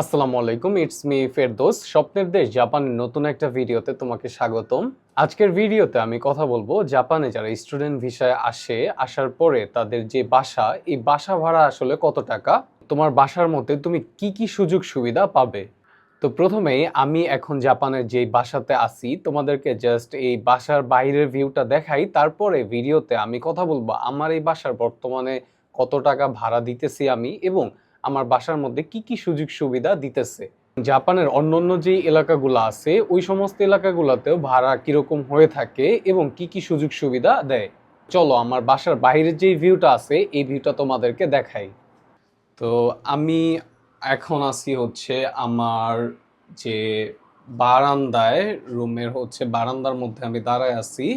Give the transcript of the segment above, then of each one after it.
আসসালামু আলাইকুম, it's me Ferdous. স্বপ্নের দেশ জাপানের নতুন একটা ভিডিওতে তোমাকে স্বাগতম। আজকের ভিডিওতে আমি কথা বলবো জাপানে যারা স্টুডেন্ট ভিসায় আসার পরে তাদের যে বাসা, এই বাসা ভাড়া আসলে কত টাকা, তোমার বাসার মধ্যে তুমি কি কি সুযোগ সুবিধা পাবে। তো প্রথমেই আমি এখন জাপানের যে বাসাতে আছি তোমাদেরকে জাস্ট এই বাসার বাইরের ভিউটা দেখাই, তারপরে ভিডিওতে আমি কথা বলবো আমার এই বাসার বর্তমানে কত টাকা ভাড়া দিতেছি আমি, এবং আমার বাসার মধ্যে কি কি সুযোগ সুবিধা দিতেছে। জাপানের অন্যান্য যে এলাকাগুলো আছে ওই সমস্ত এলাকাগুলোতেও ভাড়া কিরকম হয়ে থাকে এবং কি কি সুযোগ সুবিধা দেয়। চলো আমার বাসার বাইরের যে ভিউটা আছে এই ভিউটা তোমাদেরকে দেখাই। তো আমি এখন আছি হচ্ছে আমার যে বারান্দায়, রুমের হচ্ছে বারান্দার মধ্যে আমি দাঁড়ায় আছি।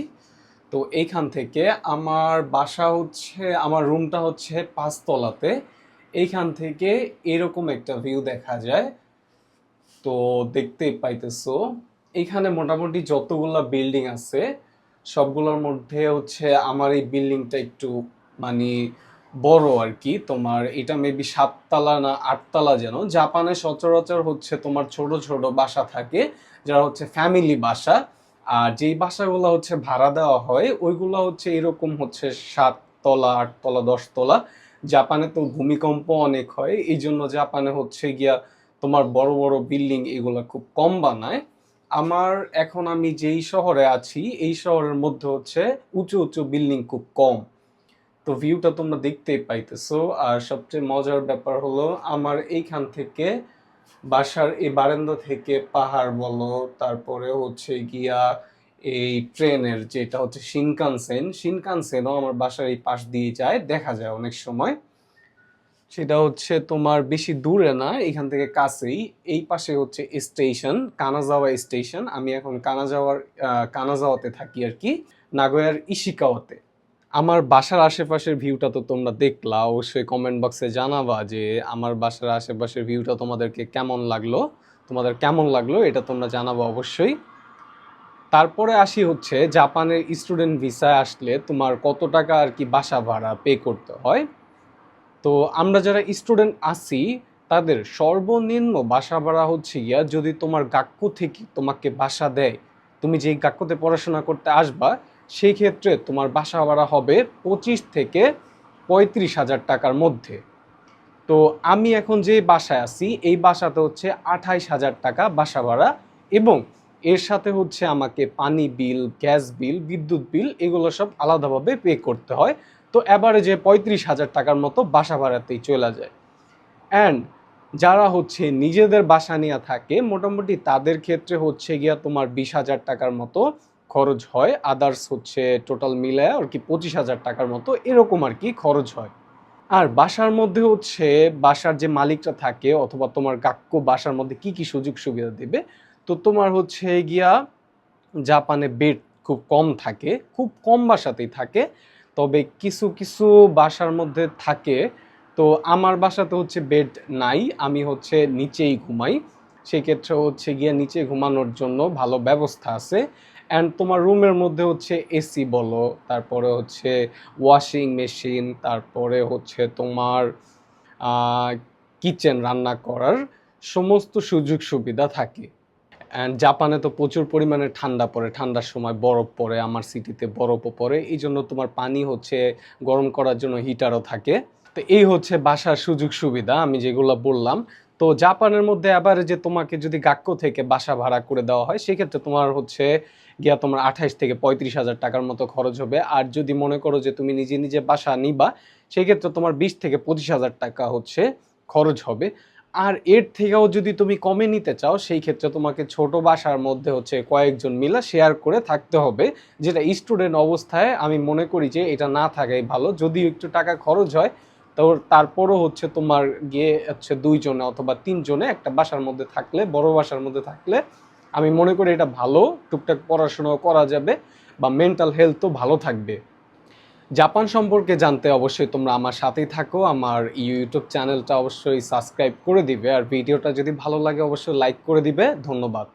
তো এইখান থেকে আমার বাসা হচ্ছে, আমার রুমটা হচ্ছে 5 তলাতে। এইখান থেকে এরকম একটা ভিউ দেখা যায়। তো দেখতেই পাইতেছো এইখানে মোটামুটি যতগুলা বিল্ডিং আছে সবগুলোর মধ্যে হচ্ছে আমার এই বিল্ডিংটা একটু মানে বড় আর কি। তোমার এটা মেবি 7 তলা না 8 তলা যেন। জাপানে সচরাচর হচ্ছে তোমার ছোট ছোট বাসা থাকে যারা হচ্ছে ফ্যামিলি বাসা, আর যেই বাসাগুলো হচ্ছে ভাড়া দেওয়া হয় ওইগুলো হচ্ছে এরকম হচ্ছে 7 তলা 8 তলা 10 তলা। জাপানে তো ভূমিকম্প অনেক হয়, এই জন্য জাপানে হচ্ছে গিয়া তোমার বড় বড় বিল্ডিং এগুলা খুব কম বানায়। আমার এখন আমি যেই শহরে আছি এই শহরের মধ্যে হচ্ছে উঁচু উঁচু বিল্ডিং খুব কম। তো ভিউটা তোমরা দেখতেই পাইতেছো। আর সবচেয়ে মজার ব্যাপার হলো আমার এইখান থেকে বাসার এই বারান্দা থেকে পাহাড় বলো, তারপরে হচ্ছে গিয়া এই ট্রেনের যেটা হচ্ছে শিনকানসেনও আমার বাসার এই পাশ দিয়ে যায়, দেখা যায় অনেক সময়। সেটা হচ্ছে তোমার বেশি দূরে না, এখান থেকে কাছেই। এই পাশে হচ্ছে স্টেশন, কানাজাওয়া স্টেশন। আমি এখন কানাজাওয়াতে থাকি আর কি, নাগোয়ার ইশিকাওয়াতে। আমার বাসার আশেপাশের ভিউটা তো তোমরা দেখলা, অবশ্যই কমেন্ট বক্সে জানাবা যে আমার বাসার আশেপাশের ভিউটা তোমাদের কেমন লাগলো এটা তোমরা জানাবা অবশ্যই। তারপরে আসি হচ্ছে জাপানের স্টুডেন্ট ভিসায় আসলে তোমার কত টাকা আর কি বাসা ভাড়া পে করতে হয়। তো আমরা যারা স্টুডেন্ট আছি তাদের সর্বনিম্ন বাসা ভাড়া হচ্ছে গিয়া, যদি তোমার গাক্কু থেকে তোমাকে বাসা দেয়, তুমি যেই গাক্কুতে পড়াশোনা করতে আসবা সেই ক্ষেত্রে তোমার বাসা ভাড়া হবে 25 থেকে 35 হাজার টাকার মধ্যে। তো আমি এখন যে বাসায় আছি এই বাসাতে হচ্ছে 28 হাজার টাকা বাসা ভাড়া, এবং এর সাথে হচ্ছে আমাকে পানি বিল, গ্যাস বিল, বিদ্যুৎ বিল এগুলো সব আলাদাভাবে পে করতে হয়। তো অ্যাভারেজে 35 হাজার টাকার মতো বাসা ভাড়াতেই চলে যায়। অ্যান্ড যারা হচ্ছে নিজেদের বাসা নিয়ে থাকে মোটামুটি তাদের ক্ষেত্রে হচ্ছে গিয়া তোমার 20 হাজার টাকার মতো খরচ হয়। আদার্স হচ্ছে টোটাল মিলায় আর কি 25 হাজার টাকার মতো এরকম আর কি খরচ হয়। আর বাসার মধ্যে হচ্ছে বাসার যে মালিকরা থাকে অথবা তোমার কাক্কু বাসার মধ্যে কি কি সুযোগ সুবিধা দিবে। তো তোমার হচ্ছে গিয়া জাপানে বেড খুব কম থাকে, খুব কম বাসাতেই থাকে, তবে কিছু কিছু বাসার মধ্যে থাকে। তো আমার বাসাতে হচ্ছে বেড নাই, আমি হচ্ছে নিচেই ঘুমাই। সেক্ষেত্রে হচ্ছে গিয়ে নিচে ঘুমানোর জন্য ভালো ব্যবস্থা আছে। অ্যান্ড তোমার রুমের মধ্যে হচ্ছে এসি বলো, তারপরে হচ্ছে ওয়াশিং মেশিন, তারপরে হচ্ছে তোমার কিচেন, রান্না করার সমস্ত সুযোগ সুবিধা থাকে। অ্যান্ড জাপানে তো প্রচুর পরিমাণে ঠান্ডা পড়ে, ঠান্ডার সময় বরফ পড়ে, আমার সিটিতে বরফও পড়ে, এই জন্য তোমার পানি হচ্ছে গরম করার জন্য হিটারও থাকে। তো এই হচ্ছে বাসার সুযোগ সুবিধা আমি যেগুলো বললাম। তো জাপানের মধ্যে আবার যে তোমাকে যদি গাক্কো থেকে বাসা ভাড়া করে দেওয়া হয় সেক্ষেত্রে তোমার হচ্ছে গিয়া তোমার 28 থেকে 35 হাজার টাকার মতো খরচ হবে। আর যদি মনে করো যে তুমি নিজে নিজে বাসা নিবা সেক্ষেত্রে তোমার 20 থেকে 25 হাজার টাকা হচ্ছে খরচ হবে। আর এর থেকেও যদি তুমি কমে নিতে চাও সেই ক্ষেত্রে তোমাকে ছোট বাসার মধ্যে হচ্ছে কয়েকজন মিলে শেয়ার করে থাকতে হবে, যেটা স্টুডেন্ট অবস্থায় আমি মনে করি যে এটা না থাকাই ভালো। যদিও একটু টাকা খরচ হয় তো তারপরও হচ্ছে তোমার গিয়ে হচ্ছে 2 জনে অথবা 3 জনে একটা বাসার মধ্যে থাকলে, বড় বাসার মধ্যে থাকলে আমি মনে করি এটা ভালো। টুকটাক পড়াশোনাও করা যাবে বা মেন্টাল হেলথও ভালো থাকবে। জাপান সম্পর্কে জানতে অবশ্যই তোমরা আমার সাথেই থাকো, আমার ইউটিউব চ্যানেলটা অবশ্যই সাবস্ক্রাইব করে দিবে, আর ভিডিওটা যদি ভালো লাগে অবশ্যই লাইক করে দিবে। ধন্যবাদ।